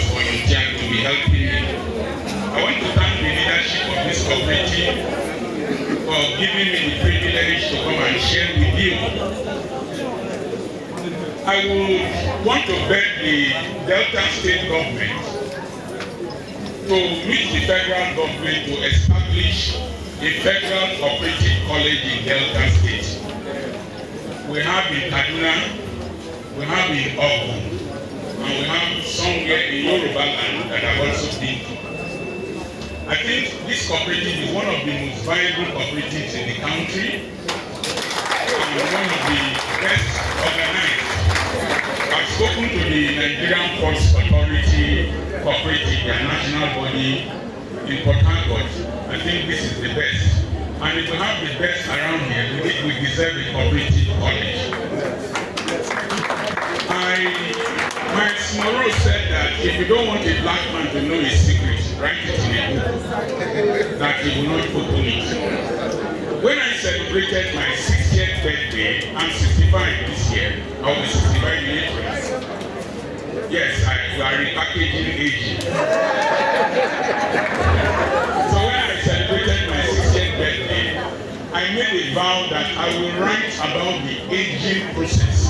Lagos for India to be helping me. I want to thank the leadership of this cooperative for giving me the privilege to come and share with you. I would want to beg the Delta State government to meet the federal government to establish a federal cooperative college in Delta State. We have in Kaduna, we have in Ogun, and we have somewhere in Yoruba land that I've also been to. I think this cooperative is one of the most viable cooperatives in the country and one of the best organized. I've spoken to the Nigerian Ports Authority Cooperative, their national body in Port Harcourt. I think this is the best. And if we have the best around here, we deserve a cooperative college. Miles Monroe said that if you don't want a black man to know his secret, write it in a book, that he will not open it. When I celebrated my 60th birthday, I'm 65 this year, I will be 65 in April. Yes, we are repackaging aging. So when I celebrated my 60th birthday, I made a vow that I will write about the aging process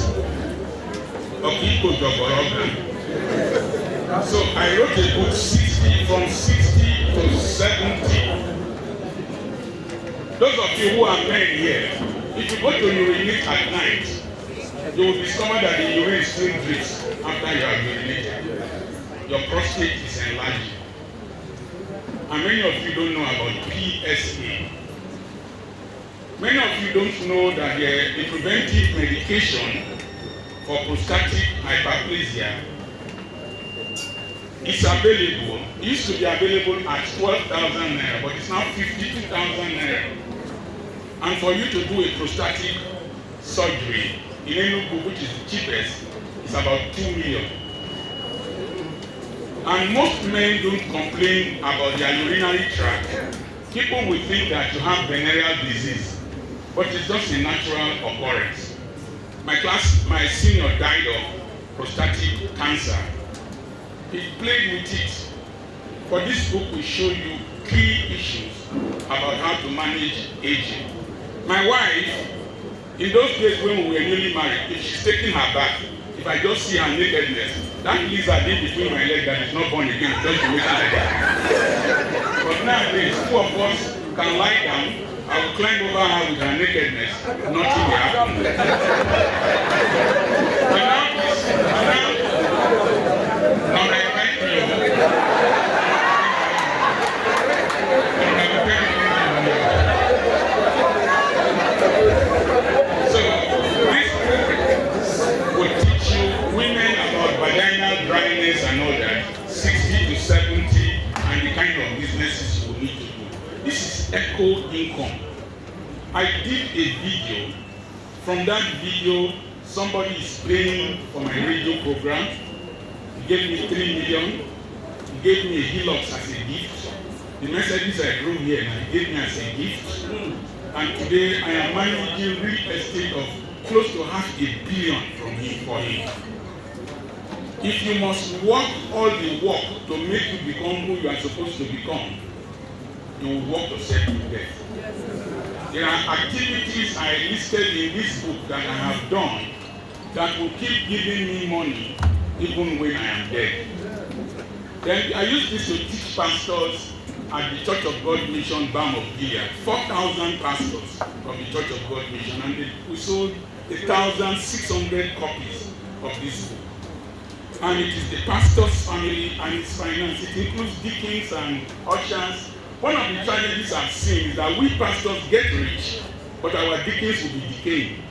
of Igbo Jogoroga. So I wrote a book from 60 to 70. Those of you who are men here, if you go to urinate at night, you will discover that the urine still drips after you have urinated. Your prostate is enlarged. And many of you don't know about PSA. Many of you don't know that the preventive medication for prostatic hyperplasia is available. It used to be available at 12,000 naira, but it's now 52,000 naira. And for you to do a prostatic surgery in Enugu, which is the cheapest, it's about 2 million. And most men don't complain about their urinary tract. People will think that you have venereal disease, but it's just a natural occurrence. My senior died of prostatic cancer. He played with it. For this book, we show you key issues about how to manage aging. My wife, in those days when we were newly married, if she's taking her bath, if I just see her nakedness, that lizard in between my legs that is not born again, just to make it like that. But nowadays, two of us can lie down. I will climb over her with her nakedness. Nothing will happen. Now I invite you. So this will teach you women about vaginal dryness and all that, 60 to 70, and the kind of businesses you will need to do. This is Echo Income. I did a video. From that video, somebody is paying for my radio program. He gave me 3 million. He gave me a Hilux as a gift. The Mercedes I drove here, he gave me as a gift. And today I am managing real estate of close to $500 million for him. If you must work all the work to make you become who you are supposed to become, you will work yourself to death. There are activities I listed in this book that I have done that will keep giving me money even when I am dead. Then I used this to teach pastors at the Church of God Mission, Balm of Gilead. 4,000 pastors from the Church of God Mission, and we sold 1,600 copies of this book. And it is the pastor's family and his finance. It includes deacons and ushers. One of the challenges I've seen is that we pastors get rich, but our deacons will be decaying.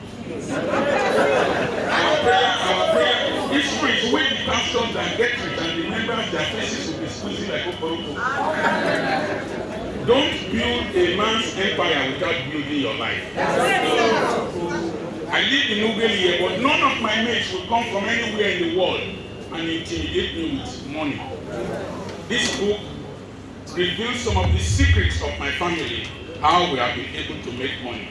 Our prayer, this preach when the pastors that get rich and the members, their faces will be squeezing like oporoko. Don't build a man's empire without building your life. I live in Ugeli here, but none of my mates will come from anywhere in the world and intimidate me with money. This book reveals some of the secrets of my family, how we have been able to make money.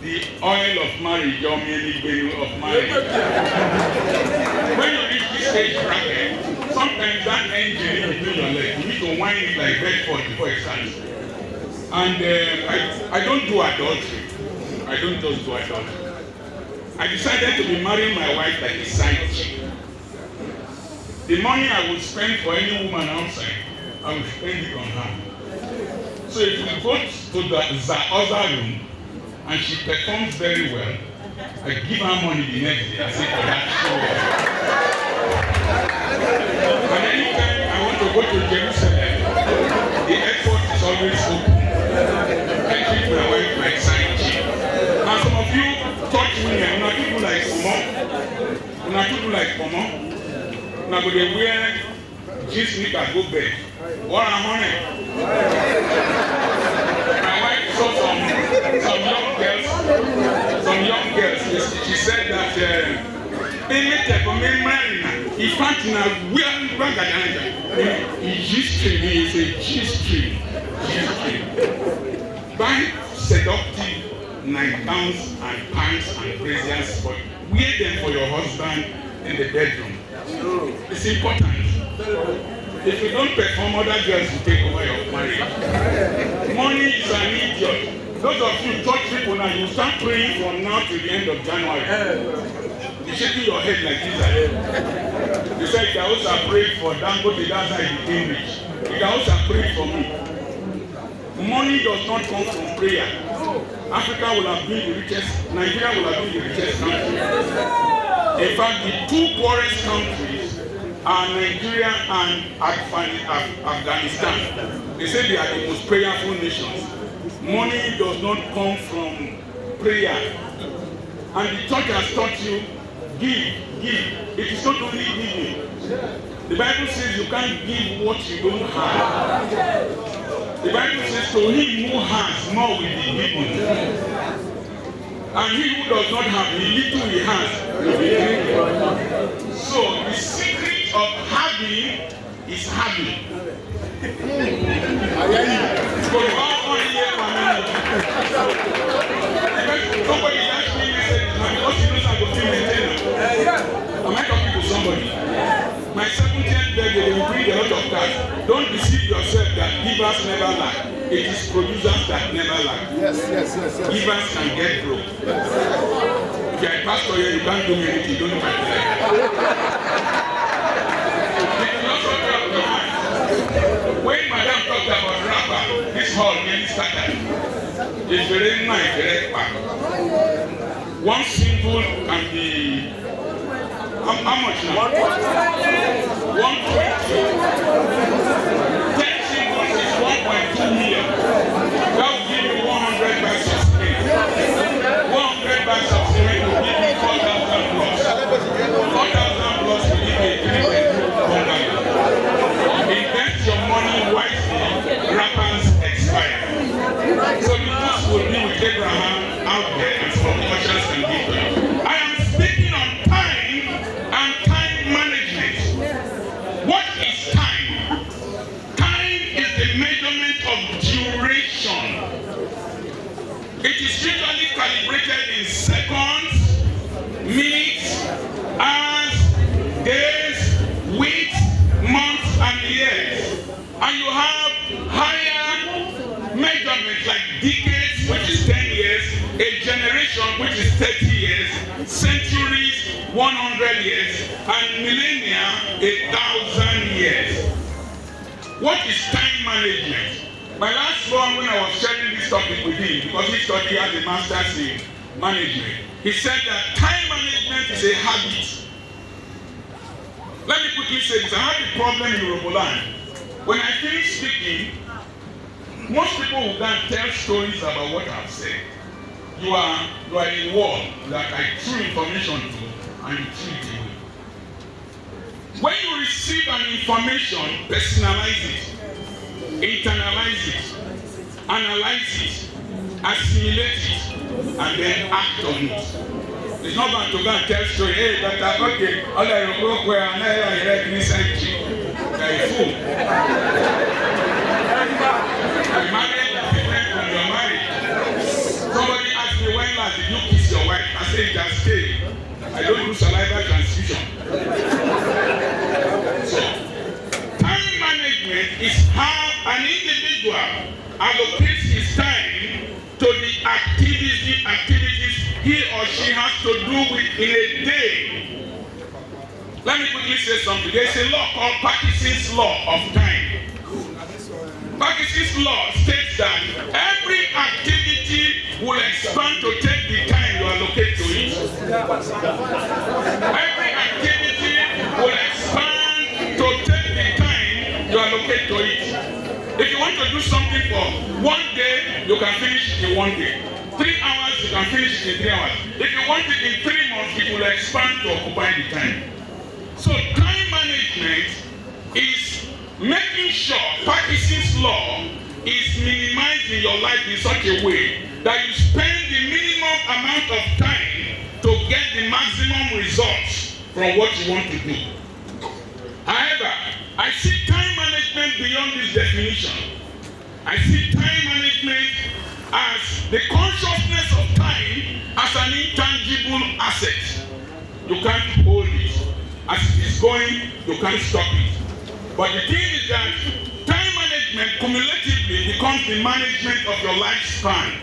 The oil of marriage, or many of marriage. When you reach this stage bracket, some sometimes that engine in between your legs, you need to wind it like Bedford before it starts. And I don't do adultery. I don't just do adultery. I decided to be marrying my wife like a side chick. The money I would spend for any woman outside, I would spend it on her. So if we go to the other room and she performs very well, I give her money the next day. I say for that show. And anytime I want to go to Jerusalem, the airport is always open. I treat my wife like side chick. And some of you touch women, una people like Pomo. Una people like Pomo. Una go dey wear jeans knicker go bed. What am I? My wife saw some young girls. She said that in fact is a G-string. Buy seductive nightgowns and pants and braziers, but wear them for your husband in the bedroom. It's important. If you don't perform, other girls will take over your marriage. Money is an idiot. Those of you church people now, you start praying from now to the end of January. You're shaking your head like this. You said, you can also pray for Dangote, that's how he became rich. You can also pray for me. Money does not come from prayer. Africa will have been the richest, Nigeria will have been the richest country. In fact, the two poorest countries are Nigeria and Afghanistan. They say they are the most prayerful nations. Money does not come from prayer. And the church has taught you, give. It is not only giving. The Bible says you can't give what you don't have. The Bible says to him who has, more will be given. And he who does not have, the little he has will be given. So the secret of having is having. Somebody asked me, because he knows I go feel maintainer. Am I talking to somebody? My 70th birthday, they will bring a lot of cars. Don't deceive yourself that givers never lack. It is producers that never lack. Yes. Givers can get broke. If you are a pastor here, you can't do anything. You don't know how to like. When Madam talked about rapper, this hall really started. It's very nice, very packed. One single can be how much now? 120. 10 singles is 1.2 million. That will give you 100 bags of cement. 100 bags of cement will give you 4,000 plus. 4,000 plus will give you a 3-bedroom bungalow. Invest your money wisely, rappers expire. So the books will be with Abraham out there and some ushers can give them. I am speaking on time and time management. What is time? Time is the measurement of duration. It is usually calibrated in seconds, minutes, hours, days, weeks, months, and years. And you have higher measurements like decades, which is 10 years, a generation, which is 30 years, centuries, 100 years, and millennia, 1,000 years. What is time management? My last one, when I was sharing this topic with him, because he studied as a master's in management, he said that time management is a habit. Let me quickly say this. I had a problem in Roboland. When I finish speaking, most people will go and tell stories about what I've said. You are a wall that I threw information to and you threw it away. When you receive an information, personalize it, internalize it, analyze it, assimilate it, and then act on it. It's not going to go and tell story, hey, Dr. Okay, all I broke where I heard this and you are a fool. I'm married different from your marriage. Somebody asked me, when last did you kiss your wife? I said, it has stayed. I don't do saliva transfusion. So, is how an individual allocates his time to the activities he or she has to do in a day. Let me quickly say something. There's a law called Parkinson's law of time. Parkinson's law states that every activity will expand to take the time you allocate to it. Every activity will expand to take the time you allocate to it. If you want to do something for 1 day, you can finish it in 1 day. 3 hours, you can finish it in 3 hours. If you want it in 3 months, it will expand to occupy the time. So time management is making sure Parkinson's law is minimized in your life in such a way that you spend the minimum amount of time to get the maximum results from what you want to do. However, I see time management beyond this definition. I see time management as the consciousness of time as an intangible asset. You can't hold it. As it is going, you can't stop it. But the thing is that time management cumulatively becomes the management of your lifespan.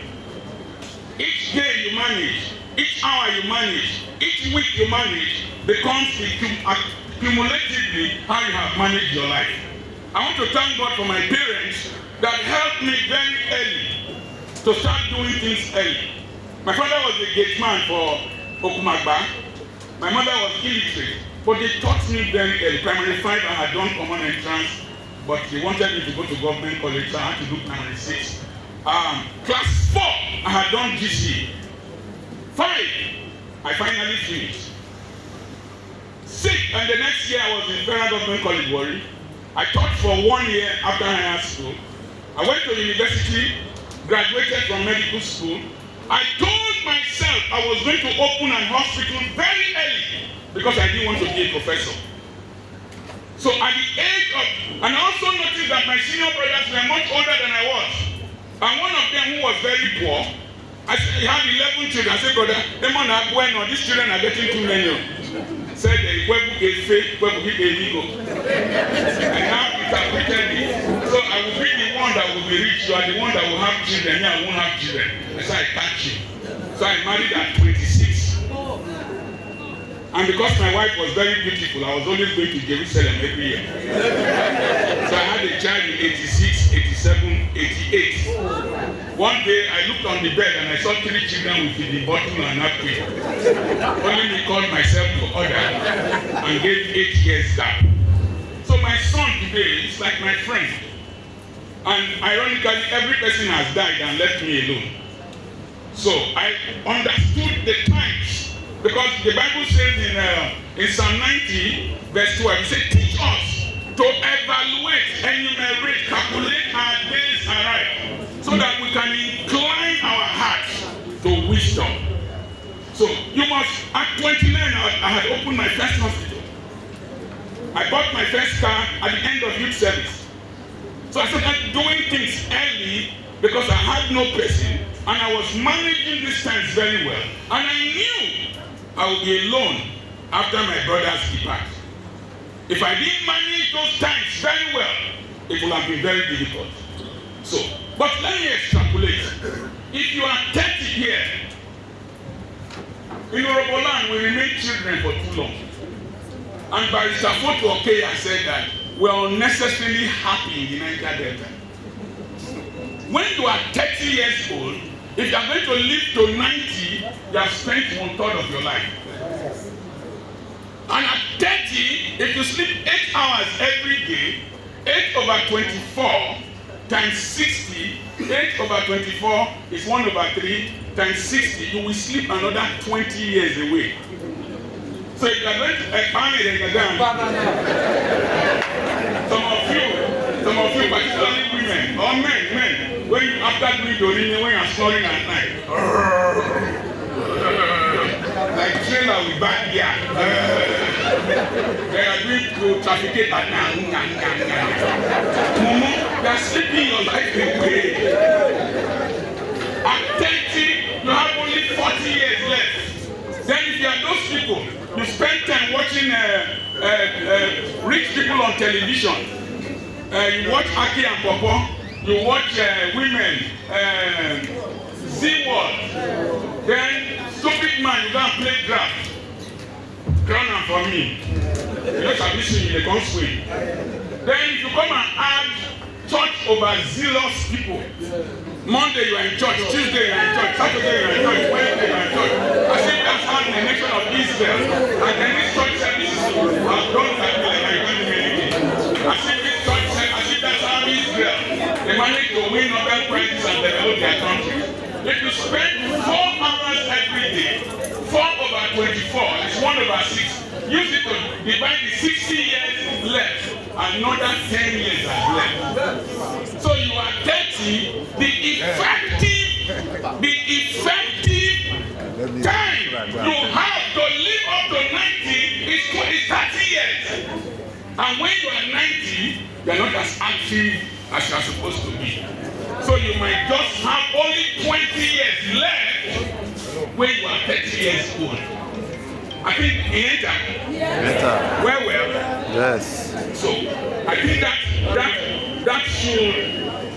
Each day you manage, each hour you manage, each week you manage becomes cumulatively how you have managed your life. I want to thank God for my parents that helped me very early to start doing things early. My father was the gate man for Okumagba. My mother was illiterate. But they taught me very early. Primary 5, I had done common entrance, but they wanted me to go to government college, so I had to do primary 6. Class 4, I had done GC. 5, I finally finished. 6, and the next year I was in Federal Government College, Warri. I taught for 1 year after high school. I went to university, graduated from medical school. I told myself I was going to open an hospital very early, because I didn't want to be a professor. So at the age of, and I also noticed that my senior brothers were much older than I was. And one of them who was very poor, I said, he had 11 children. I said, brother, these children are getting too many. Said, and now interpreted it. So I will be the one that will be rich. You are the one that will have children. Me, I won't have children. I said, I catch you. So I married at 26. And because my wife was very beautiful, I was always going to Jerusalem every year. So I had a child in 86, 87, 88. One day I looked on the bed and I saw 3 children with the bottle and napkin. Only me called myself to order and gave 8 years gap. So my son today is like my friend. And ironically, every person has died and left me alone. So I understood the times. Because the Bible says in Psalm 90, verse 12, it says, teach us to evaluate, enumerate, calculate our days aright, so that we can incline our hearts to wisdom. So you must, at 29, I had opened my first hospital. I bought my first car at the end of youth service. So I started doing things early because I had no person, and I was managing these times very well. And I knew I would be alone after my brothers depart. If I didn't manage those times very well, it would have been very difficult. So, but let me extrapolate. If you are 30 here, in Oroboland, we remain children for too long. And Barrister Foto Okeya said that we are unnecessarily happy in the Niger Delta. When you are 30 years old, if you are going to live to 90, you have spent 1/3 of your life. And at 30, if you sleep 8 hours every day, 8/24 times 60, 8/24 is 1/3 times 60, you will sleep another 20 years away. So if you are going to expand it again, some of you, particularly women or men, when you after doing Dorine, when you are snoring at night, like trailer with bad gear, they are going to trafficate at night. They are sleeping your life away. At 30, you have only 40 years left. Then if you are those people, you spend time watching rich people on television. You watch Aki and Popo. You watch women. Z-World. Then stupid man, you go and play draft. Crown am for me. You know submission, you dey come swing. Then you come and add church overzealous people. Monday you are in church, Tuesday you are in church, Saturday you are in church, Wednesday you are in church. I think that's how the nation of Israel and then this church services have done that like I can't do anything. I think this church service, I think that's how Israel they manage to win Nobel prizes and develop their country. If you spend 4 hours every day, 4 over 24 is 1 over 6. Use it to divide the 60 years left. Another 10 years are left. So you are 30. The effective time you have to live up to 90 is 30 years. And when you are 90, you are not as active as you are supposed to be. So you might just have only 20 years left when you are 30 years old. I think he entered. Well. Yes. So I think that should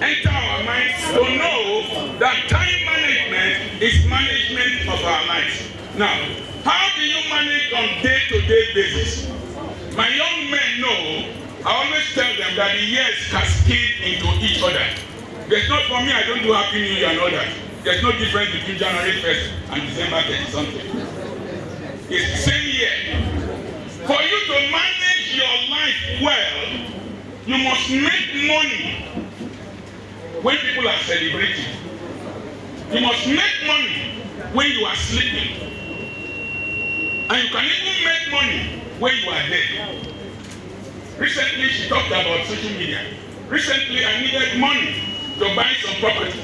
enter our minds to know that time management is management of our lives. Now, how do you manage on day-to-day basis? My young men know, I always tell them that the years cascade into each other. There's not for me, I don't do Happy New Year and all that. There's no difference between January 1st and December 30 something. It's the same year. For you to manage your life well, you must make money when people are celebrating. You must make money when you are sleeping. And you can even make money when you are dead. Recently, she talked about social media. Recently, I needed money to buy some property.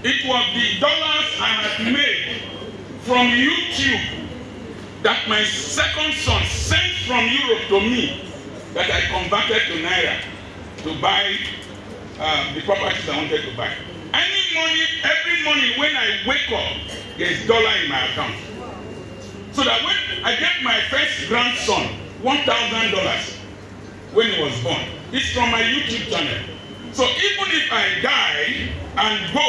It was the dollars I had made from YouTube that my second son sent from Europe to me that I converted to Naira to buy the properties I wanted to buy. Every morning when I wake up, there's dollar in my account. So that when I get my first grandson $1,000 when he was born, it's from my YouTube channel. So even if I die and go,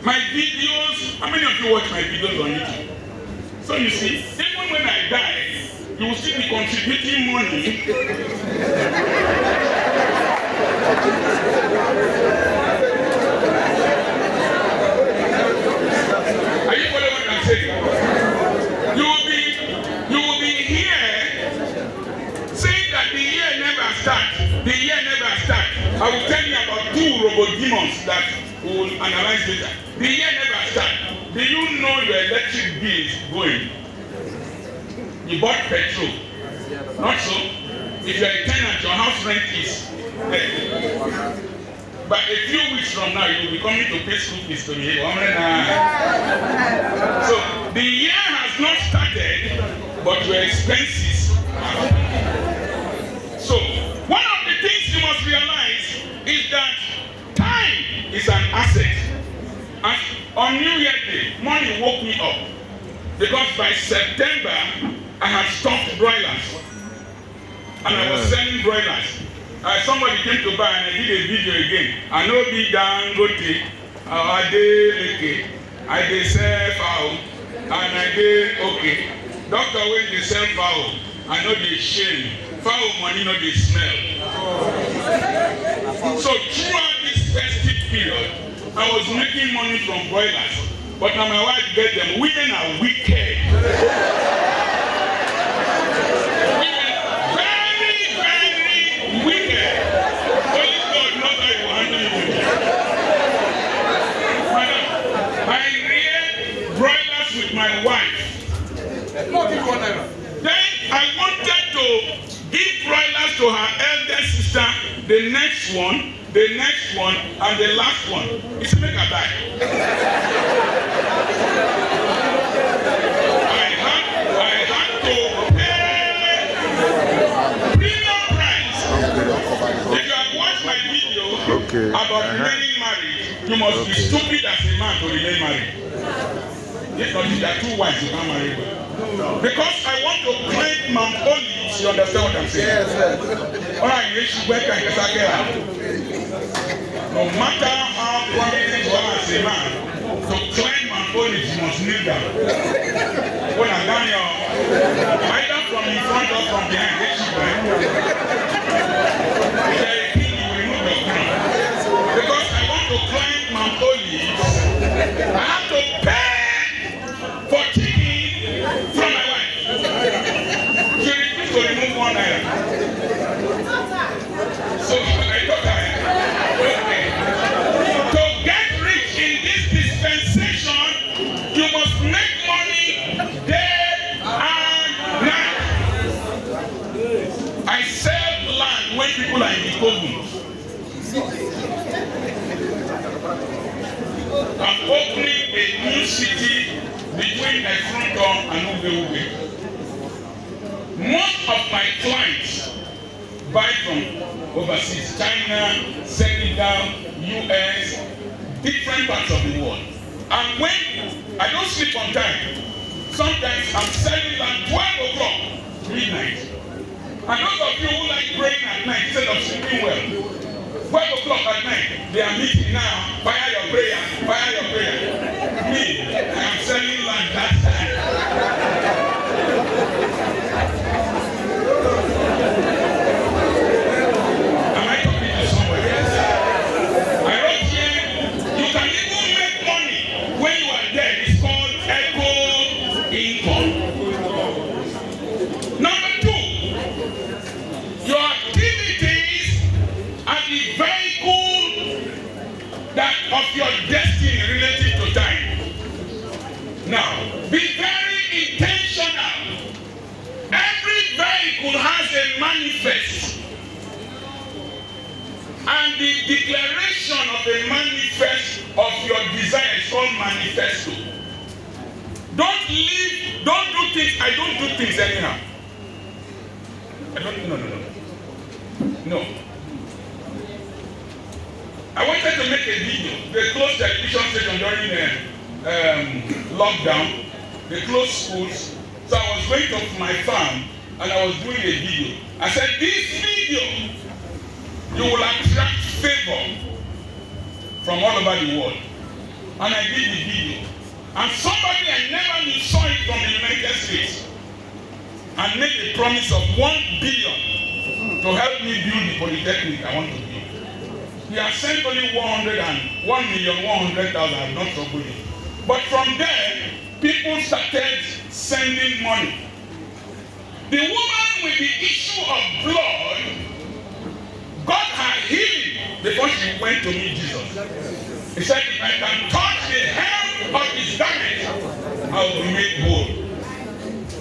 my videos, how many of you watch my videos on YouTube? So you see, even when I die, you will still be contributing money. Are you following what I'm saying? You will be here saying that the year never starts. The year never starts. I will tell you about 2 robo-demons that we will analyze later. The year never starts. Do you know your electric bill is going? You bought petrol. Not so. If you are a tenant, your house rent is there. But a few weeks from now, you will be coming to pay school fees to me. So the year has not started, but your expenses have. So one of the things you must realize is that time is an asset. And on New Year Day, money woke me up because by September I had stopped broilers and I was selling broilers. Somebody came to buy and I did a video again. I know be Dangote, I dey sell fowl and I dey okay. Doctor when they sell fowl, I know they shame. Fowl money no dey smell. So throughout this festive period, I was making money from broilers, but now my wife get them. Women are wicked. Women, very, very wicked. Only God knows how you handle it. Madam, I reared broilers with my wife. Then I wanted to give broilers to her elder sister, the next one, and the last one. It's make a die. I had to pay premium price. If you have watched my video about remaining married, you must be stupid as a man to remain married. If not, if there are 2 wives, you can't marry well. Because I want to climb Mount Olives You understand what I'm saying? Yes, sir. All right, you should work and no matter how quality you are as a man, to climb my body, you must kneel down. When I done your either from in front or from behind, you should work. Because I want to climb Mount Olive, I have to pay for chicken from my wife. She refused to remove 1 naira. So I thought okay. To get rich in this dispensation, you must make money day and night. I sell land when people are in the COVID. I'm opening a new city between Efronto and Ube. Most of my clients buy from overseas, China, Senegal, US, different parts of the world. And when I don't sleep on time, sometimes I'm selling at 12 o'clock, midnight. And those of you who like praying at night instead of sleeping well, 12 o'clock at night, they are meeting now. Fire your prayer, fire your prayer. Me, I am selling land that time. Am I talking to somebody? Yes. I wrote here, you can even make money when you are dead. It's called echo income. Number 2, your activities are the vehicle that of your destiny related to time. Now, be very intentional. Every vehicle has a manifest. And the declaration of a manifest of your desire is called manifesto. Don't do things, I don't do things anyhow. No. I wanted to make a video. They closed television station during the lockdown. They closed schools. So I was going to my farm and I was doing a video. I said, this video, you will attract favor from all over the world. And I did the video. And somebody I never knew saw it from the United States and made a promise of 1 billion to help me build the polytechnic I want to build. He has sent only 1,100,000. I'm not troubled. But from there, people started sending money. The woman with the issue of blood got her healing before she went to meet Jesus. He said, if I can touch the hem of his garment, I will be made whole.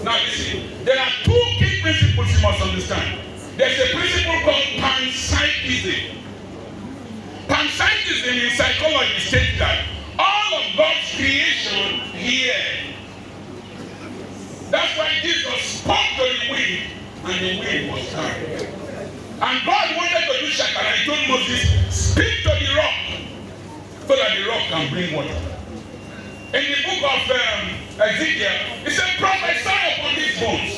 Now listen, there are 2 key principles you must understand. There's a principle called panpsychism. Panpsychism in psychology states that all of God's creation here. That's why Jesus spoke to the wind and the wind was calm. And God wanted to do shakara. He told Moses, speak to the rock so that the rock can bring water. In the book of Ezekiel, it said, prophesy upon these bones.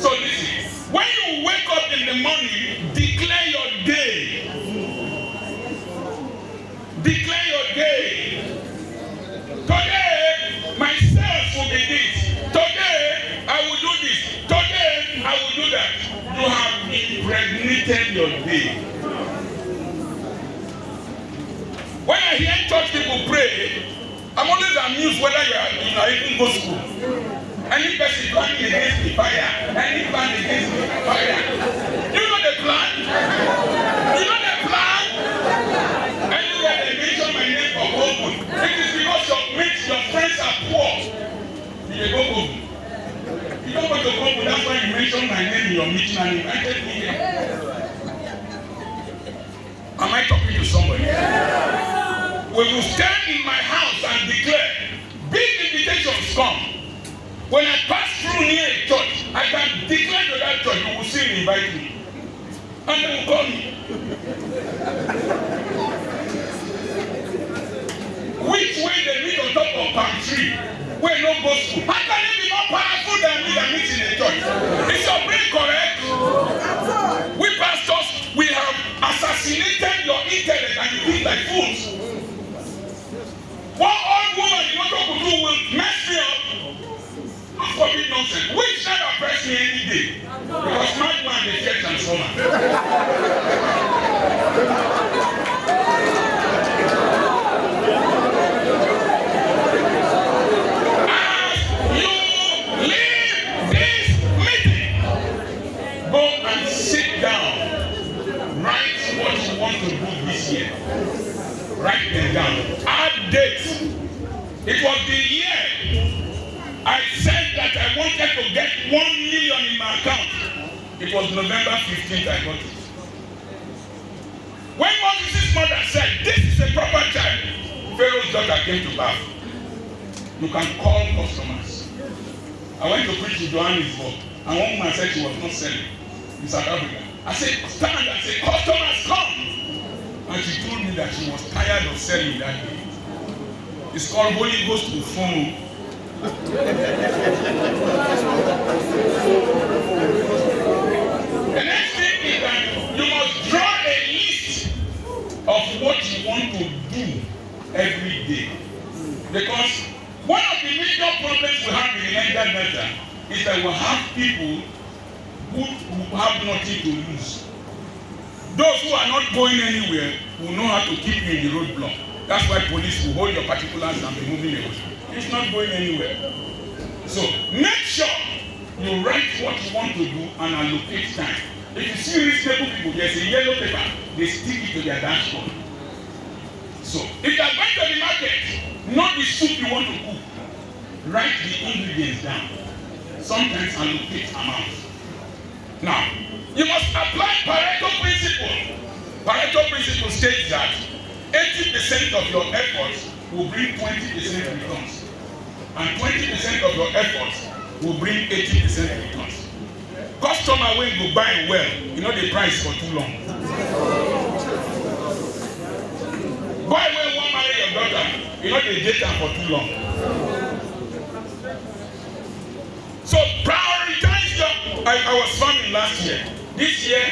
So listen, when you wake up in the morning, declare your day. Declare your day. Today, my sales will be this. Today, I will do this. Today, I will do that. You have impregnated your day. When I hear church people pray, I'm always amused whether you are even go school. Any person planning against the fire, any plan against the fire. You know the plan? You know the plan? Anywhere they mention my name for open, it is because your mates, your friends are poor. You go open. You don't go to open, that's why you mention my name in your meeting and invited me here. Am I talking to somebody? Yeah. We will stand in my house and declare, big invitations come. When I pass through near a church, I can declare to that church, you will see me, invite me. And they will call me. Which way they meet on top of palm tree, where no go school. How can it be more powerful than me that meets in a church? It's your brain like fools. What old woman you want to do will mess me up. Don't forbid nonsense. Which side oppress me any day? Because my man is a transformer. As you leave this meeting, go and sit down. Write what you want to do this year. Write them down. Add dates. It was the year I said that I wanted to get 1 million in my account. It was November 15th I got it. When Moses' mother said, this is a proper child, Pharaoh's daughter came to bath. You can call customers. I went to preach in Johannesburg, and one woman said she was not selling in South Africa. I said, stand, I said, customers come. And she told me that she was tired of selling that day. It's called Holy Ghost to phone. The next thing is that you must draw a list of what you want to do every day. Because one of the major problems we have in the Niger Delta is that we have people who have nothing to lose. Those who are not going anywhere will know how to keep you in the roadblock. That's why police will hold your particulars and be moving away. It's not going anywhere. So make sure you write what you want to do and allocate time. If you see reasonable people, there's a yellow paper, they stick it to their dashboard. So if you are going to the market, not the soup you want to cook, write the ingredients down. Sometimes allocate amounts. Now, you must apply Pareto principle. Pareto principle states that 80% of your efforts will bring 20% returns. And 20% of your efforts will bring 80% returns. Customer will go buy well, you know the price for too long. Buy well, one marry your daughter, you know the data for too long. So prioritize your. I was farming last year. This year,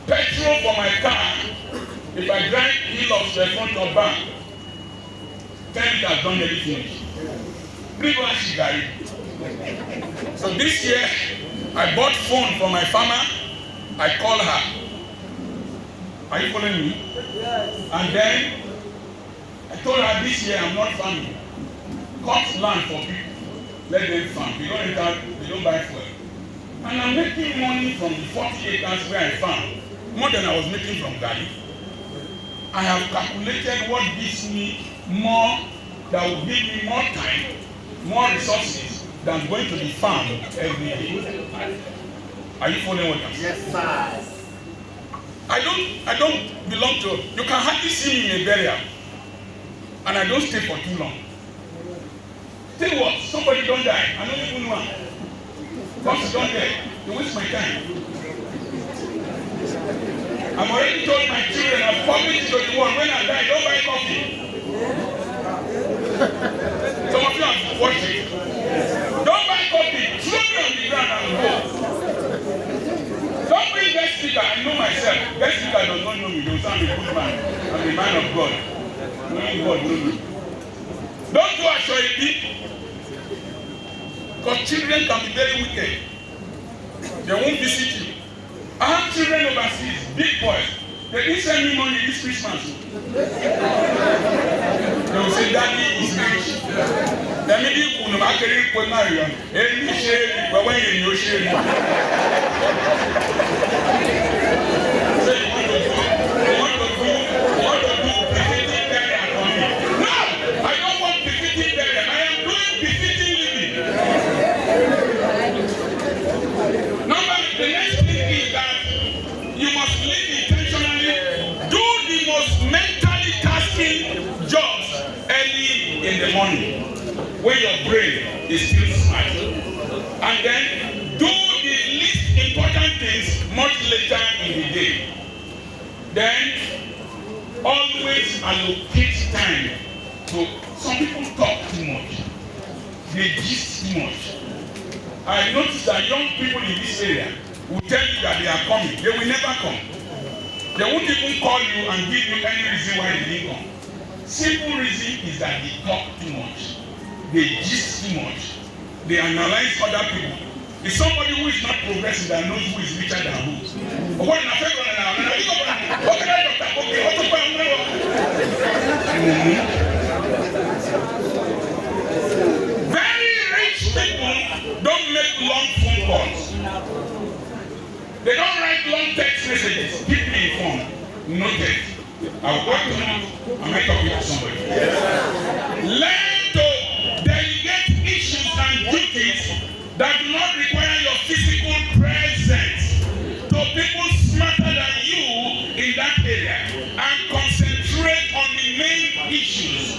petrol for my car, if I drive hill of the front of bank, 10 has done everything. So this year, I bought phone for my farmer. I call her. Are you following me? Yes. And then I told her this year I'm not farming. Cut land for people. Let them farm. They don't buy fuel. And I'm making money from the 40 acres where I farm, more than I was making from Ghana. I have calculated what gives me more, that will give me more time, more resources than going to the farm every day. Are you following what I'm saying? Yes, sir. I don't belong to, you can hardly see me in a burial. And I don't stay for too long. Tell what, somebody don't die, I don't even know. Because don't die, you waste my time. I'm already told my children, I've published to the one, when I die, don't buy coffee. Some of you have watched it. Don't buy coffee, throw me on the ground and go. Don't bring guest speaker, I know myself. Guest speaker does not know me, they will sound a good man. I'm a man of God. Only God knows me. Don't do a show. Because children can be very wicked. They won't visit you. I have children overseas, big boys. They didn't send me money this Christmas. They will say, Daddy is rich. They may be cool, but I can't put my ring. Any shade, but when you shade. So you want to do befitting burial for me. No! I don't want befitting burial. I am doing befitting living. The next thing is that you must live intentionally, do the most mentally tasking jobs early in the morning when your brain is still smart. And then do the least important things much later in the day. Then always allocate time to, some people talk too much. They gist too much. I noticed that young people in this area will tell you that they are coming. They will never come. They won't even call you and give you any reason why they didn't come. Simple reason is that they talk too much. They gist too much. They analyze other people. It's somebody who is not progressive that knows who is richer than who. But what in a favor now? Very rich people don't make long phone calls. They don't write long text messages. Keep me informed. Noted. I'll act on it. Am I talking to somebody? Learn to delegate issues and duties that do not require your physical presence to people smarter than you in that area, and concentrate on the main issues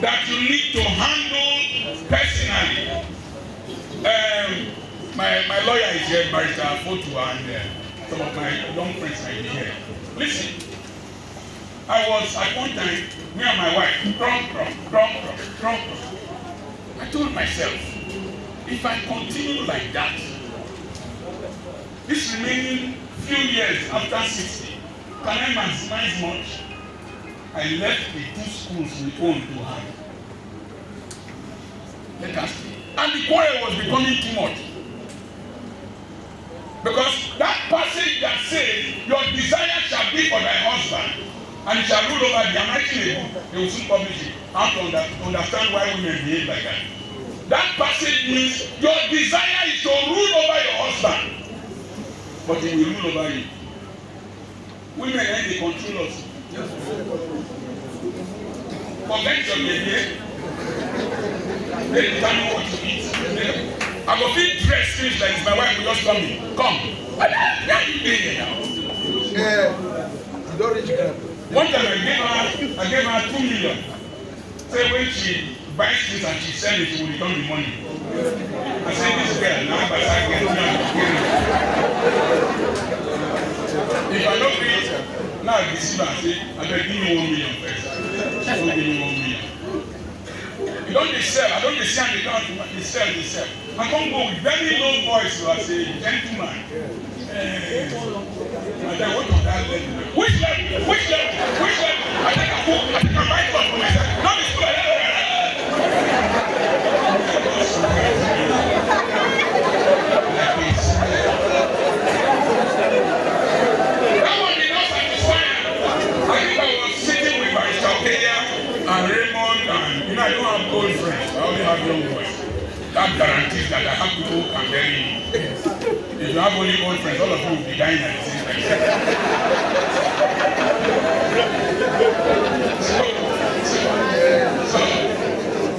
that you need to handle personally. My lawyer is here, Barrister Fotu, and some of my young friends might be here. Listen, I was at one time, me and my wife, I told myself, if I continue like that, this remaining few years after 60, can I maximize much? I left the 2 schools we own to hand. Let us see. And the quarrel was becoming too much. Because that passage that says, your desire shall be for thy husband, and it shall rule over thee. I'm writing a book, they will soon publish it. How to understand why women behave like that. That passage means your desire is to rule over your husband, but he will rule over you. Women, they control us. Forget your behavior. They determine what to eat. I go feel dressed things like this. My wife will just tell me, come. Why you doing here now? Yeah, you don't reach her. One time I gave her 2 million. Say when she buys things and she sells it, she will return the money. I said, this girl, now but I get if I don't pay it, now I deceive her and say, I beg, give me 1 million first. She don't give me 1 million. You don't sell, I don't see on the account, they sell. I can't go with very low voice to say, gentleman. I said, what was that level? Which level? I think I might come for myself. Not this way. That one did not satisfy. I think I was sitting with my Shalkeya and Raymond, and I don't have old friends. I only have young boys. That guarantees that I have people who can bury me. If you have only old friends, all of you will be dying at the same time. So,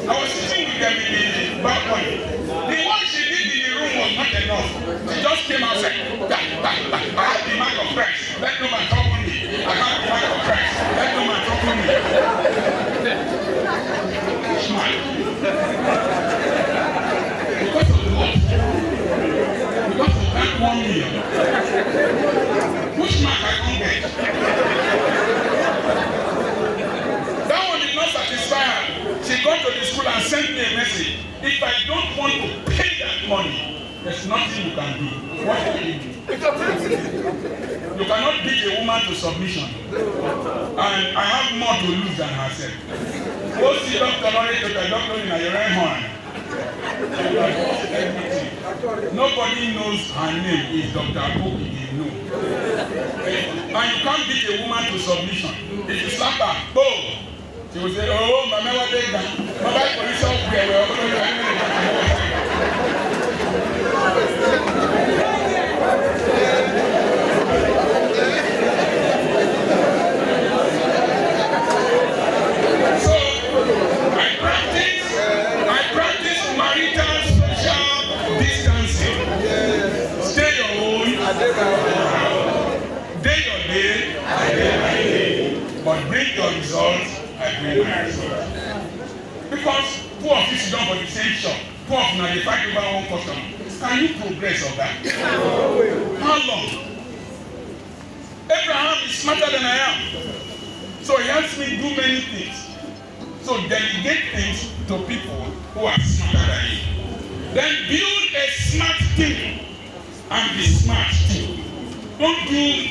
I was sitting with them in the balcony. The one she did in the room was not enough. She just came outside. I have the mark of Christ. Let no man trouble me. I have the mark of Christ. Let no man trouble me. Smile. Because of what? Because of that 1 million. Which mark I can't get? That one did not satisfy her. She got to the school and sent me a message. If I don't want to pay that money, there's nothing you can do. What can you do? You cannot beat a woman to submission. And I have more to lose than herself. Go see Dr. Lori to the doctor in your own hand. Nobody knows her name is Dr. Koki, you know. And you can't beat a woman to submission. If you slap her, boom! She will say, oh, my mother take that. My wife police out there, So, I practice marital social distancing. Stay your own. Day your day. But bring your results. I bring my results. Because 2 of you sit down for the same shop. 2 of you now they fight over one customer. Can you progress on that? How long? Abraham is smarter than I am. So he helps me do many things. So delegate things to people who are smarter than you. Then build a smart team and be smart too. Don't do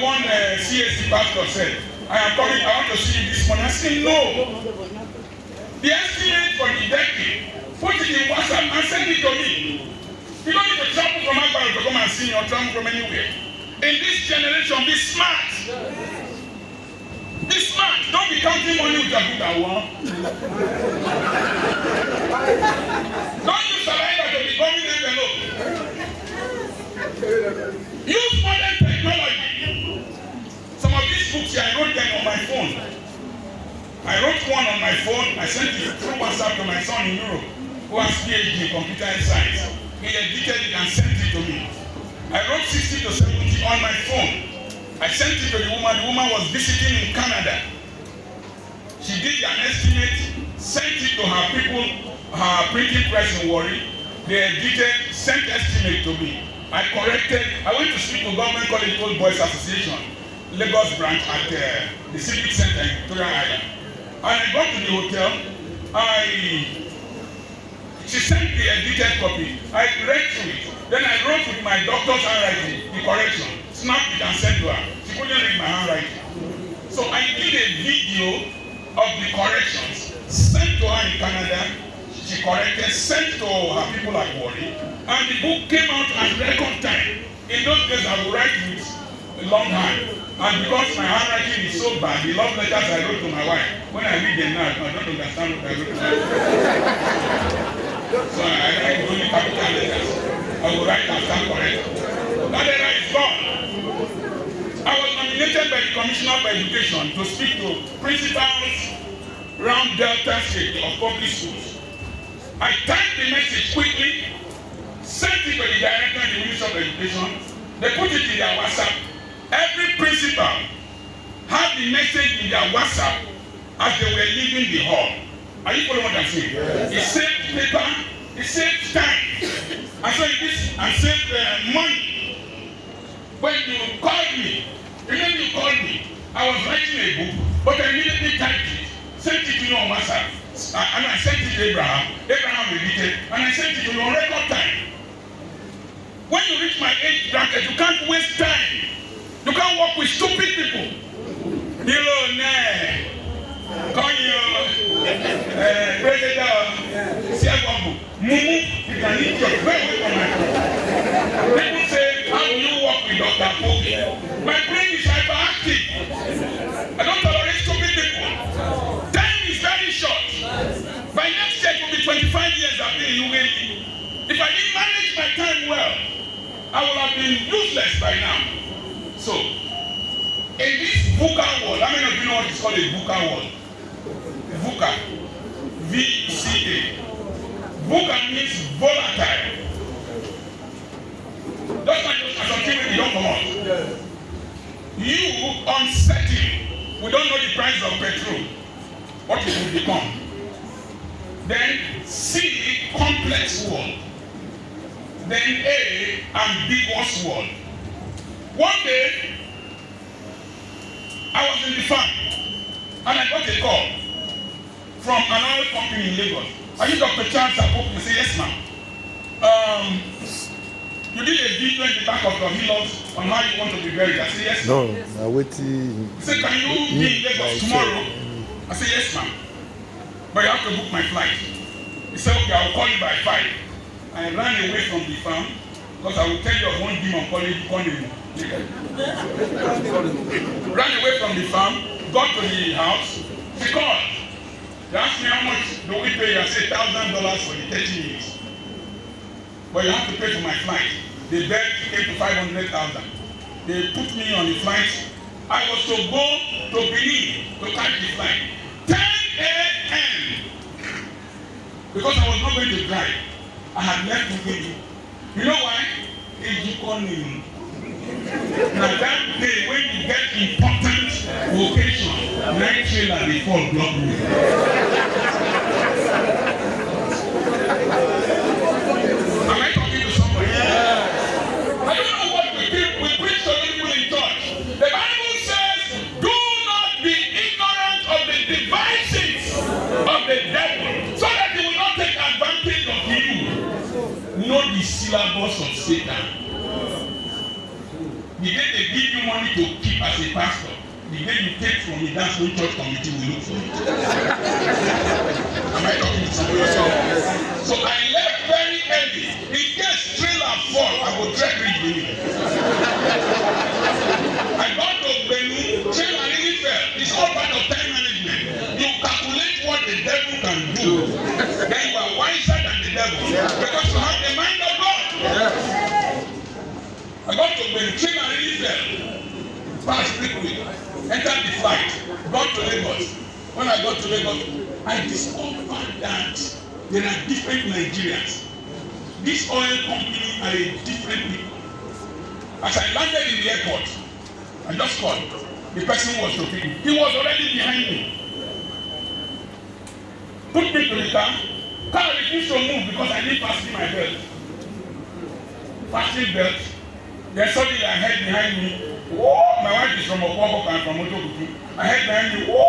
one CSC pastor said, I am coming, I want to see you this morning. I said, no. The estimate for the decade, put it in WhatsApp and send it to me. You don't need to travel from Akbar to come and see me or travel from anywhere. In this generation, be smart. Be smart. Don't be counting money with your good one. Don't use saliva to be coming envelope. Use modern technology. Some of these books here, I wrote them on my phone. I wrote one on my phone. I sent it through WhatsApp to my son in Europe, who has PhD in computer science. He edited it and sent it to me. I wrote 60 to 70 on my phone. I sent it to the woman. The woman was visiting in Canada. She did an estimate, sent it to her people, her printing press in Warri. They edited, sent estimate to me. I corrected. I went to speak to Government College Old Boys Association, Lagos branch at the Civic Center in Victoria Island. And I got to the hotel. She sent the edited copy. I read through it. Then I wrote with my doctor's handwriting the correction. Snapped it and sent to her. She couldn't read my handwriting. So I did a video of the corrections, sent to her in Canada. She corrected, sent to her people at Warri. And the book came out at record time. In those days, I would write with a long hand. And because my handwriting is so bad, the love letters I wrote to my wife, when I read them now, I don't understand what I wrote to my wife. So I write only capital letters. I will write and stand correct. That letter is gone. I was nominated by the Commissioner for Education to speak to principals around Delta State of public schools. I typed the message quickly, sent it to the director and the Minister of Education. They put it in their WhatsApp. Every principal had the message in their WhatsApp as they were leaving the hall. Are you following what I'm saying? Yes. It saved paper, it saved time, and so it saved money. When you called me, remember you called me, I was writing a book, but I immediately typed it, sent it to you on WhatsApp, and I sent it to Abraham. Abraham read it, and I sent it to you on record time. When you reach my age bracket, you can't waste time. You can't work with stupid people. Billionaire. Call you President Siagobu. Mumu, you can eat your very away from my phone. People say, how do you work with Dr. Pope? My brain is hyperactive. I don't tolerate stupid people. Time is very short. By next year, it will be 25 years I've been in UAE. If I didn't manage my time well, I would have been useless by now. So, in this VUCA world, how many of you know what is called a VUCA world? VUCA. V-C-A. VUCA means volatile. That's why something you don't come out. You uncertain. We don't know the price of petrol. What it will become. Then C, complex world. Then A, ambiguous world. One day, I was in the farm and I got a call from an oil company in Lagos. Are you Dr. Charles Apoku? I said, yes, ma'am. You did a video in the back of your heels on how you want to be buried. I said, yes, ma'am. No, I'm waiting. He said, can you be in Lagos tomorrow? I said, yes, ma'am. But you have to book my flight. He said, okay, I will call you by 5. I ran away from the farm because I will tell you of one demon calling you. Ran away from the farm, got to the house, she called. They asked me how much do we pay. I said $1,000 for the 30 minutes. But you have to pay for my flight. The bed came to 500,000. They put me on the flight. I was to go to Benin to catch the flight. 10 a.m. Because I was not going to drive. I had left to Benin. You know why? Now that day when you get important vocation, night trailer they fall block me. Am I talking to somebody? Yeah. I don't know what we preach to people in church. The Bible says, do not be ignorant of the devices of the devil, so that he will not take advantage of you. Know the syllabus of Satan. money to keep as a pastor. The day you take from me, that's when church committee will look for it. Am I talking to somebody? So I left very early. In case trailer fall, I will drag it. I got to Benin, trailer really fell. It's all part of time management. You calculate what the devil can do. Then you are wiser than the devil. Because you have the mind of God. I got to Benin, trailer really fell. Past 3 weeks. Entered the flight, got to Lagos. When I got to Lagos, I discovered that there are different Nigerians. This oil company are a different people. As I landed in the airport, I just called. The person was to pick me. He was already behind me. Put me to the car. Car refused to move because I didn't fasten my belt. Fasten belt. Then suddenly I heard behind me. Whoa! My wife is from Okwoko and from Otokutu. I heard behind me. Whoa!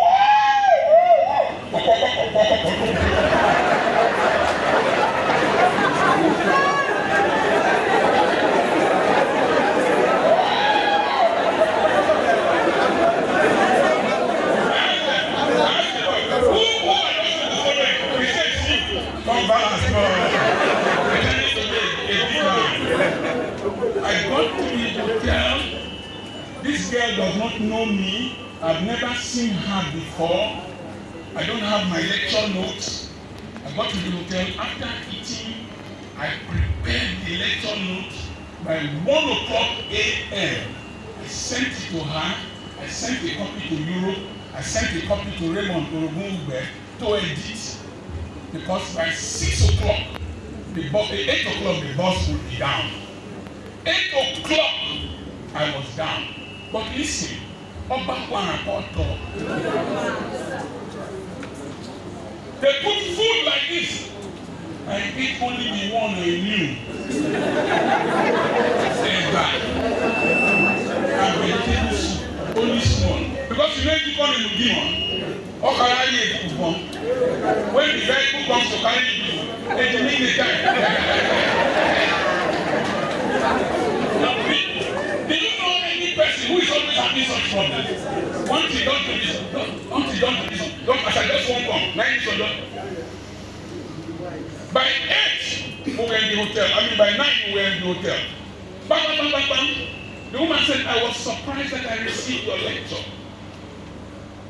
I got to the hotel. This girl does not know me. I've never seen her before. I don't have my lecture notes. I got to the hotel. After eating, I prepared the lecture notes. By 1:00 a.m., I sent it to her. I sent a copy to Europe. I sent a copy to Raymond Orogungbe to edit. Because by 6 o'clock, 8 o'clock, the bus would be down. 8 o'clock, I was down. But listen, they put food like this. I ate only the one I knew. And vegetable soup, only small. Because you know you call him Mugimon. Or carry a coupon. When the vehicle comes to carry you, they demand the time. Do you know any person who is always having such problems? Once he don't do this, once he don't do this, don't as I just won't come. 9 is done. By 8, we were in the hotel. I mean, by 9, we were in the hotel. Bam, bam, bam, bam. The woman said, I was surprised that I received your lecture.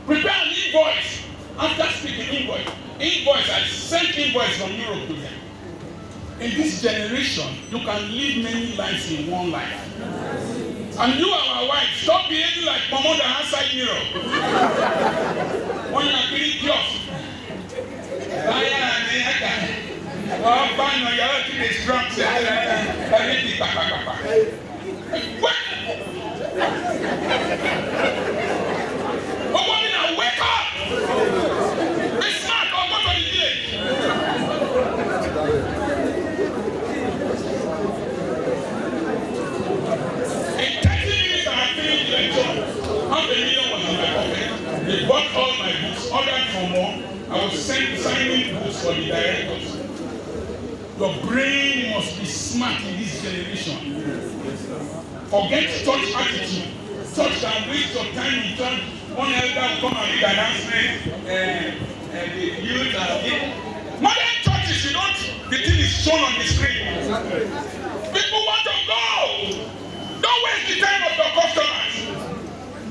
Prepare an invoice. After speaking invoice, I sent invoice from Europe to them. In this generation, you can live many lives in one life. And you, our wife, stop behaving like Momo the outside mirror. When you are feeling close. Oh, fine, no, you're to the strong. What? Oh, woman, now wake up! Be smart, or go to the village. In 30 minutes, I had finished the lecture. Half a million was in my pocket. They bought all my books, ordered for more. I was signing books for the directors. Your brain must be smart in this generation. Forget church attitude. Church can waste your time in church. One elder will come and read an announcement. The youth are here. Modern churches, you don't, the thing is shown on the screen. People want to go. Don't waste the time of your customers.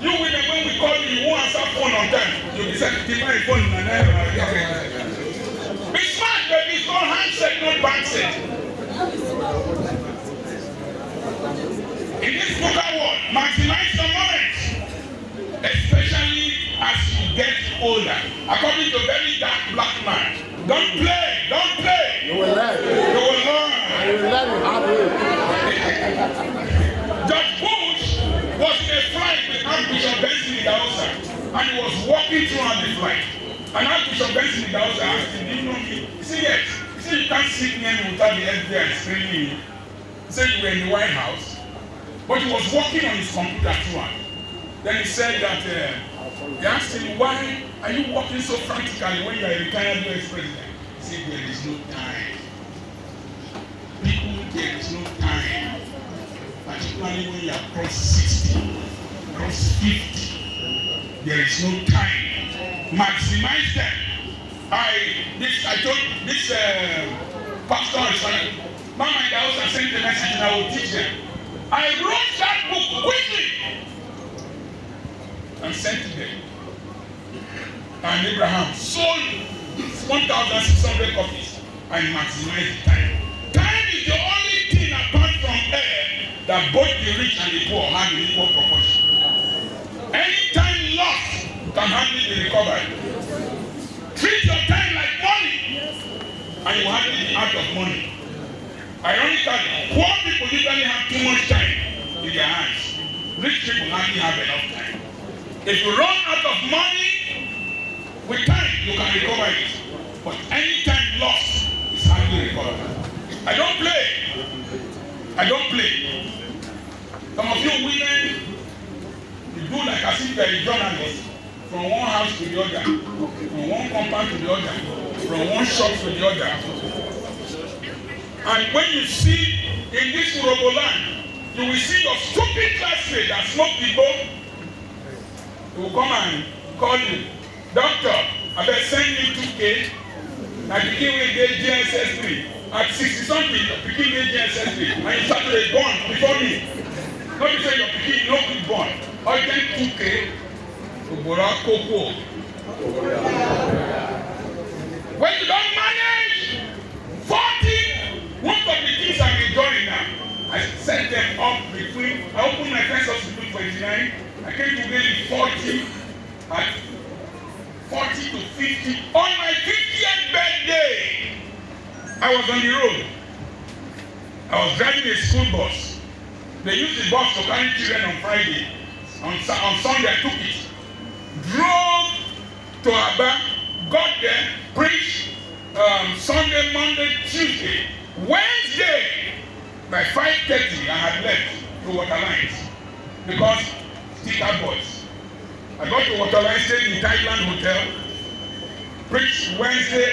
You women, when we call you, you won't answer phone on time. You'll be saying, keep my phone in an area. Be smart, baby. It's not handset, not backset. In this book award, maximize your moments. Especially as you get older. According to very dark black man. Don't play, don't play. You will learn. You will learn. You will learn how to. Judge Bush was in a flight with Archbishop Benson Idahosa, and he was walking throughout the flight. And Archbishop Benson Idahosa asked him, do you know me? He said, yes. He said, you can't sit near me without the FBI screening you. He said, you were in the White House. But he was working on his computer throughout. Then he said that, they asked him, why are you working so frantically when you are a retired US president? He said, there is no time. People, there is no time. Particularly when you are across 60. 50. There is no time. Maximize them. I told this pastor and son, Mama in the house, I sent the message and I will teach them. I wrote that book quickly and sent it them. And Abraham sold 1,600 copies and maximized the time. Time is the only thing apart from air that both the rich and the poor have in equal proportion. Any time lost can hardly be recovered. Treat your time like money and you hardly be out of money. Ironically, poor people usually have too much time in their hands. Rich people hardly have enough time. If you run out of money, with time you can recover it. But any time lost is hardly recovered. I don't play. Some of you women, you do like as if you are a journalist. From one house to the other, from one compound to the other, from one shop to the other. And when you see in this Urobo land, you will see your stupid classmate that smoke people. They will come and call you, Doctor, I better send you 2K. I begin with the GSS 3. At 60 something, you begin with GSS 3. And you start to be born before me. Not to say you're beginning, you don't be born. Urgent 2K. When you don't manage 40, most of the things I'm enjoying now, I set them up between, I opened my first house between 29, I came to really 40, at 40 to 50. On my 50th birthday, I was on the road. I was driving a school bus. They used the bus to carry children on Friday. On Sunday, I took it. Drove to Aba, got there, preached Sunday, Monday, Tuesday. Wednesday, by 5:30, I had left to Waterlines because sticker boys. I got to Waterlines, stayed in Thailand Hotel, preached Wednesday,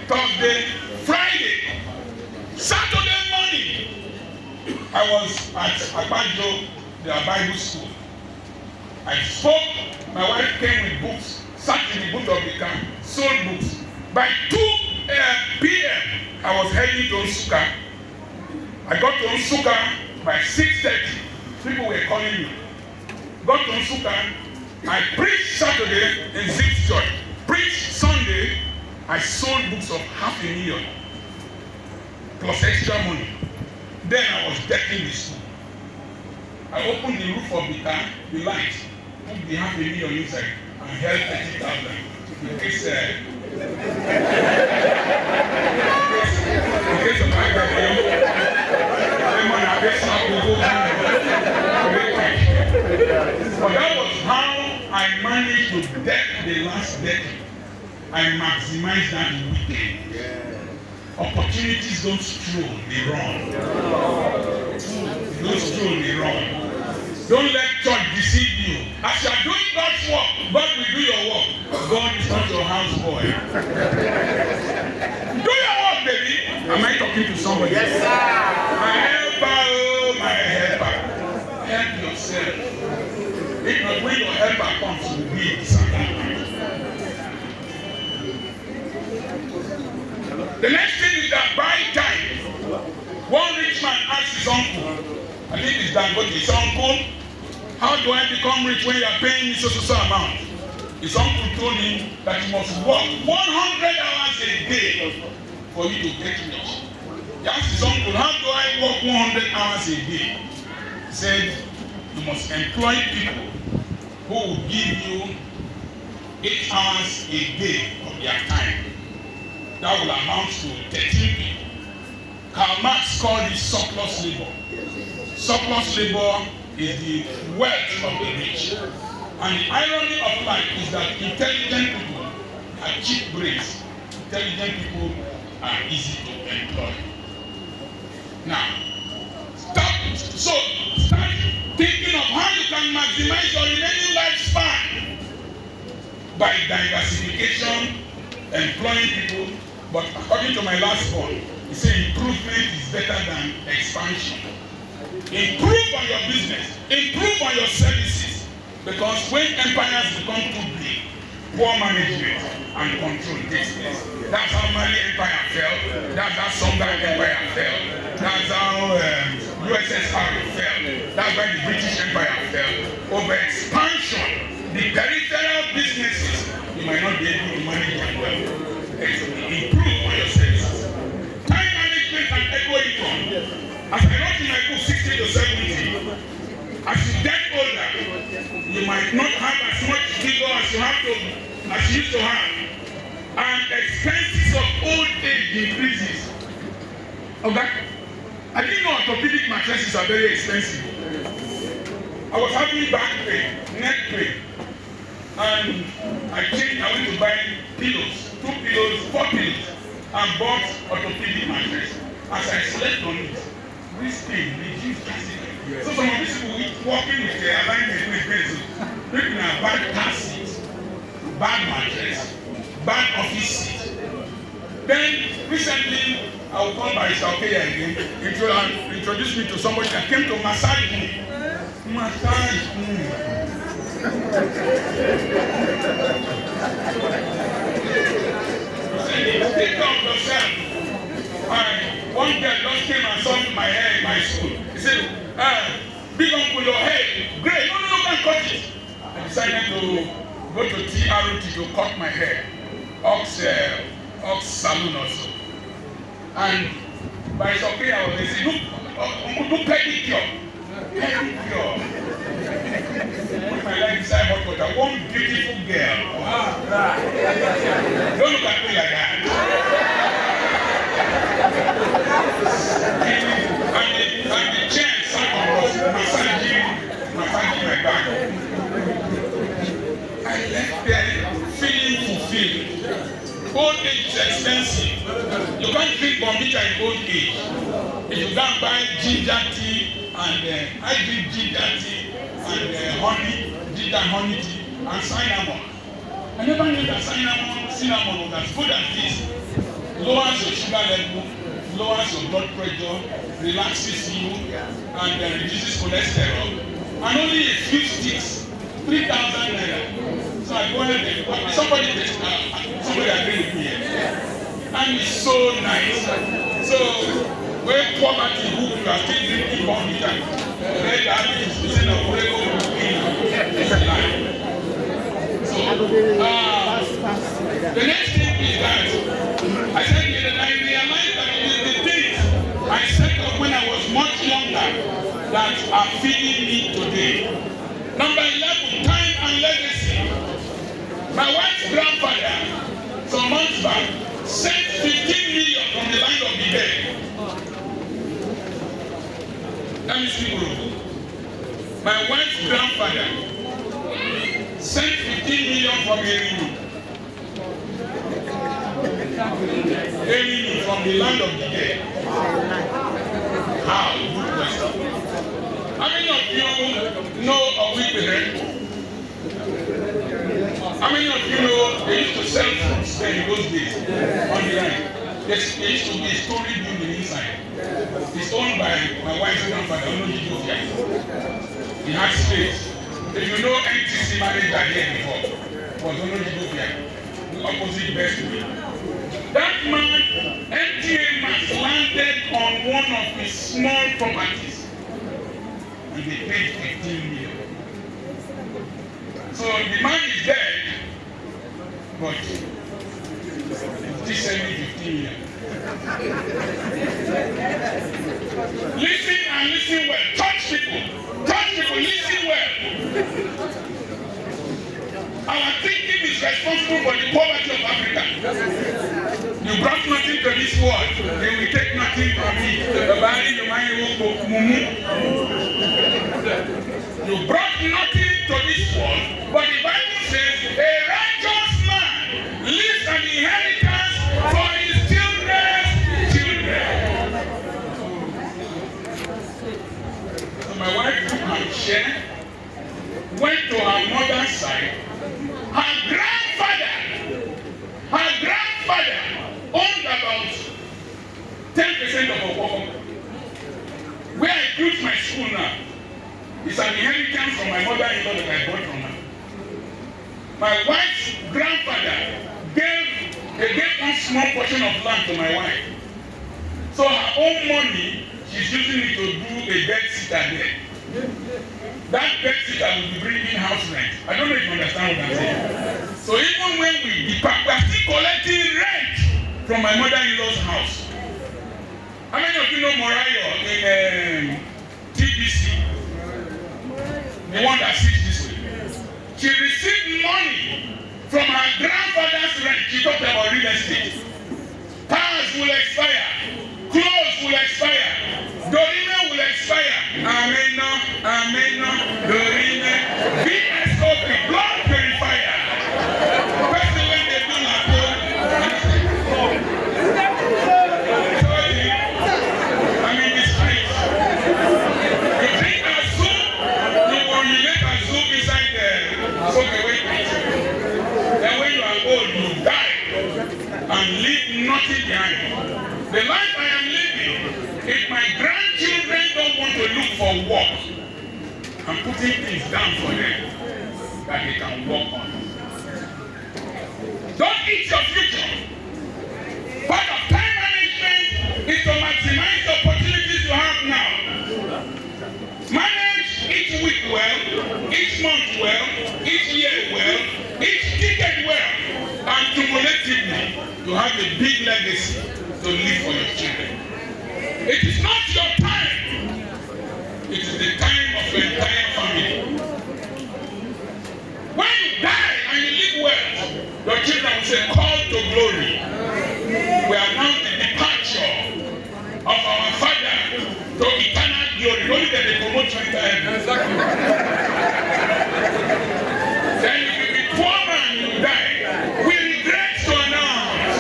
Thursday, Friday, Saturday morning. I was at Abajo, the Bible school. I spoke. My wife came with books, sat in the boot of the car, sold books. By 2 p.m., I was heading to Nsukka. I got to Nsukka by 6:30. People were calling me. Got to Nsukka. I preached Saturday in Zip's church. Preached Sunday. I sold books of $500,000 plus extra money. Then I was decking the school. I opened the roof of the car, the light. Put the $500,000 inside and held 30,000 in case of my problem. But that was how I managed to deck the last decade. I maximized that weekend. Opportunities don't stroll, they run. Don't stroll, they run. Don't let church deceive you. As you are doing God's work, God will do your work. God is not your house boy. Do your work, baby. Am I talking to somebody? Yes, sir. My helper, help yourself. If not, when your helper comes, you will be disadvantaged. The next thing is that by time, one rich man asked his uncle, I think it's Dangote, his uncle, how do I become rich when you are paying me so amount? His uncle told him that you must work 100 hours a day for you to get rich. He asked his uncle, how do I work 100 hours a day? He said, you must employ people who will give you 8 hours a day of their time. That will amount to 13 people. Karl Marx called it surplus labor. Surplus labor is the wealth of the rich. And the irony of life is that intelligent people are cheap brains. Intelligent people are easy to employ. Now, start thinking of how you can maximize your remaining lifespan by diversification, employing people. But according to my last point, he said improvement is better than expansion. Improve on your business, improve on your services, Because when empires become too big, poor management and control takes place. That's how Mali Empire fell. That's how Songhai Empire fell. That's how USSR fell. That's why the British Empire fell. Over expansion, the peripheral businesses, you might not be able to manage them well. Improve on your services. Time management and eco-income. As I wrote in my book, 60 to 70, as you get older, you might not have as much vigor as you used to have. And expenses of old age increases. Okay? I didn't know orthopedic mattresses are very expensive. I was having back pain, neck pain, and I went to buy pillows, 2 pillows, 4 pillows, and bought orthopedic mattress. As I slept on it, this pain reduced drastically. So some of these people walking with their alignment with this, maybe in a bad car seat, bad mattress, bad office seat. Then recently, I will call Barrister Okeya again, introduce me to somebody that came to massage me. Massage me. Take care of yourself. One girl just came and saw my hair in my school. He said, big uncle, your hair, great. No, can't cut it. I decided to go to TROT to cut my hair. Ox Saloon also. And by it's okay, I was saying, look, pedicure. Pedicure. Put my leg inside hot water. One beautiful girl. Don't look at me like that. And the chair sat on us, massaging my back. I left there feeling fulfilled. Old age is expensive. You can't drink Bombita in old age. If you can't buy ginger tea and I drink ginger tea and honey tea and cinnamon. I never knew that cinnamon was as good as this. Lowers your sugar level, lowers your blood pressure, relaxes you, and reduces cholesterol. And only a few sticks, 3,000 naira. So I go ahead and somebody agree with me here. And it's so nice. So when poverty who you are still drinking Bombita, red habits is in a Orego in life. So the next thing is that I said I realized that it is the things I set up when I was much younger that are feeding me today. Number 11, time and legacy. My wife's grandfather, some months back, sent 15 million from the land of the dead. Let me speak Urdu. My wife's grandfather sent 15 million from Erinu from the land of the dead. How? Good question. How many of you know of Wikipedia? How many of you know they used to sell fruits in those days on the line? There used to be a story building inside. It's owned by my wife's grandfather, Onojidofia. He had space. If you know NTC manager here before, was Onojidofia, the opposite best way. That man, MTA Max, landed on one of his small properties. And they paid 15 million. So the man is dead, but he's sending 15 million. Listen and listen well. Touch people, listen well. Our thinking is responsible for the poverty of Africa. You brought nothing to this world, they will take nothing from me. You brought nothing to this world, but the Bible says a righteous man leaves an inheritance for his children's children. So my wife took my share, went to her mother's side. Her grandfather owned about 10% of her property. Where I built my school now, it's It's an inheritance from my mother-in-law that I bought from her. My wife's grandfather gave one small portion of land to my wife. So her own money, she's using it to do a bed sitter there. That bed sitter will be bringing house rent. I don't know if you understand what I'm saying. So even when we depart, we are still collecting rent from my mother-in-law's house. How many of you know Morayo in TBC? The one that sits this way. She received money from her grandfather's rent. She talked about real estate. Cars will expire. Clothes will expire. Dorime will expire. Amen. Amen. Dorime. VSOP. Blood purifier. Especially when they do like I'm in the streets. You drink a soup, you make a soup inside the soakaway pit. Then when you are old, you die and leave nothing behind. The life I am living, if my grandchildren don't want to look for work, I'm putting things down for them that they can work on. Don't eat your future. Part of time management is to maximize the opportunities you have now. Manage each week well, each month well, each year well, each decade well, and cumulatively to have a big legacy to live for your children. It is not your time. It is the time of your entire family. When you die and you live well, your children will say, call to glory. We announce the departure of our Father to eternal glory. Only that they promote you into heaven. Then if you be poor man, you die. We regret to announce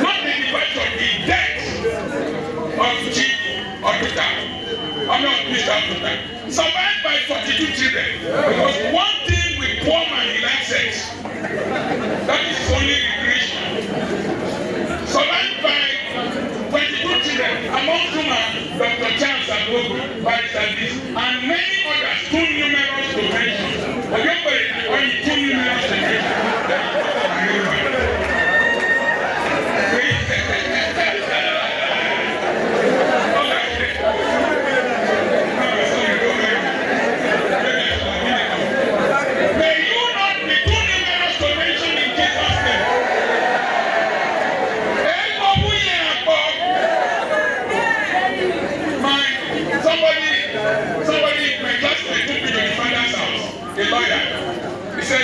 not the departure, the death of Chief Otuta. I'm not Mr. Otuta. Survived by 42 children. Because one thing with poor man, he likes sex. That is only recreation. Survived by 22 children, among whom Dr. Charles Agogo, Barrister this, and many others too numerous to mention. Remember, when you too numerous to mention,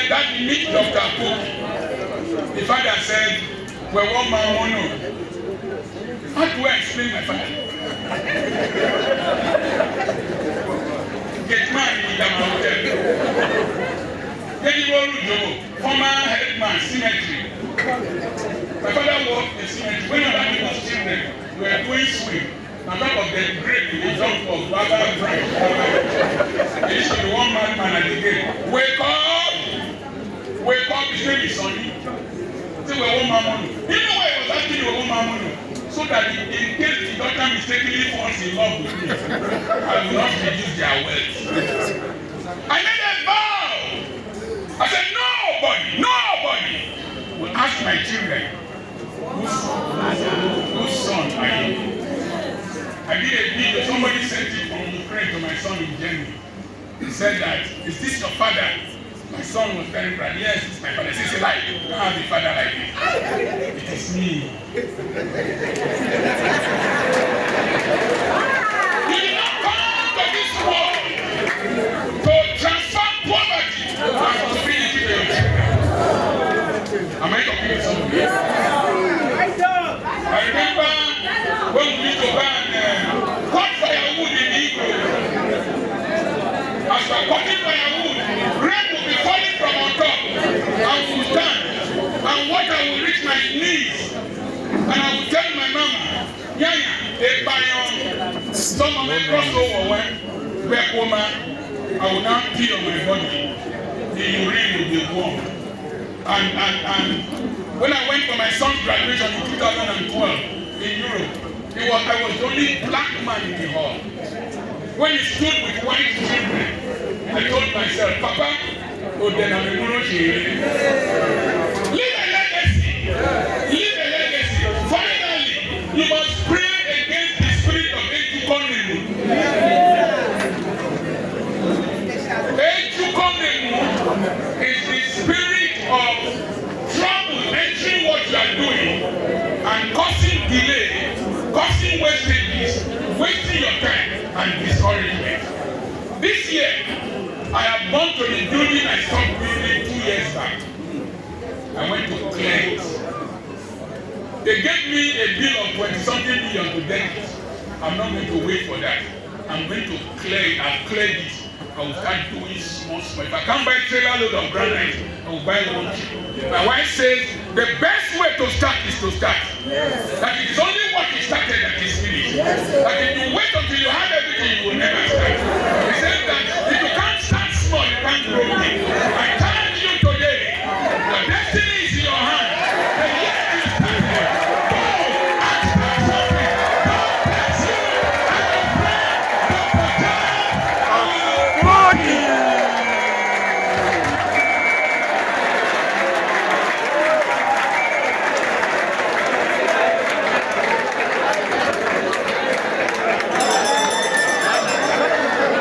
that meet Dr. Cook. The father said, well, one man won't know. How do I explain my father? Get man in the mountain. Former headman, cemetery. My father worked in cemetery. When other people's children were doing swim, on top of the grave, they jumped for Baba Branch. There used to be one madman at the gate. Wake up! Wake up, his name is Sonny. Say, we're one man. You know why I was asking you, one man? So that in case the doctor mistakenly falls in love with me, I will not reduce their wealth. I made a vow. I said, nobody will ask my children, whose son are you? I did a video, somebody sent it from Ukraine to my son in Germany. He said that, is this your father? My son was very proud. Yes, it's my father. It's a lie. You don't have a father like this. It is me. You did not come to this world to transfer poverty to prosperity to your children. Am I talking to somebody? I remember when we used to cut firewood in the evening. As we're cutting firewood, rain will be falling from on top. I will stand, and water will reach my knees. And I will tell my mama, Yaya, they buy on some of them cross over where woman, I will now pee on my body. The urine will be warm. And when I went for my son's graduation in 2012 in Europe, I was the only black man in the hall. When he stood with white children, I told myself, Papa, oh, then I'm a leave a legacy. Leave a legacy. Finally, you must pray against the spirit of Ejukonemu. Ejukonemu is the spirit of trouble entering what you are doing and causing delay, causing wastages, wasting your time and discouragement. This year, I have gone to the building I stopped building 2 years back. I went to clear it. They gave me a bill of 20-something million to debit. I'm not going to wait for that. I'm going to clear it. I've cleared it. I will start doing small. If I can't buy a trailer load of granite, I will buy one tree. My wife says the best way to start is to start. Yes. That it is only what you started that is finished. Yes. That if you wait until you have everything, you will never start. He said that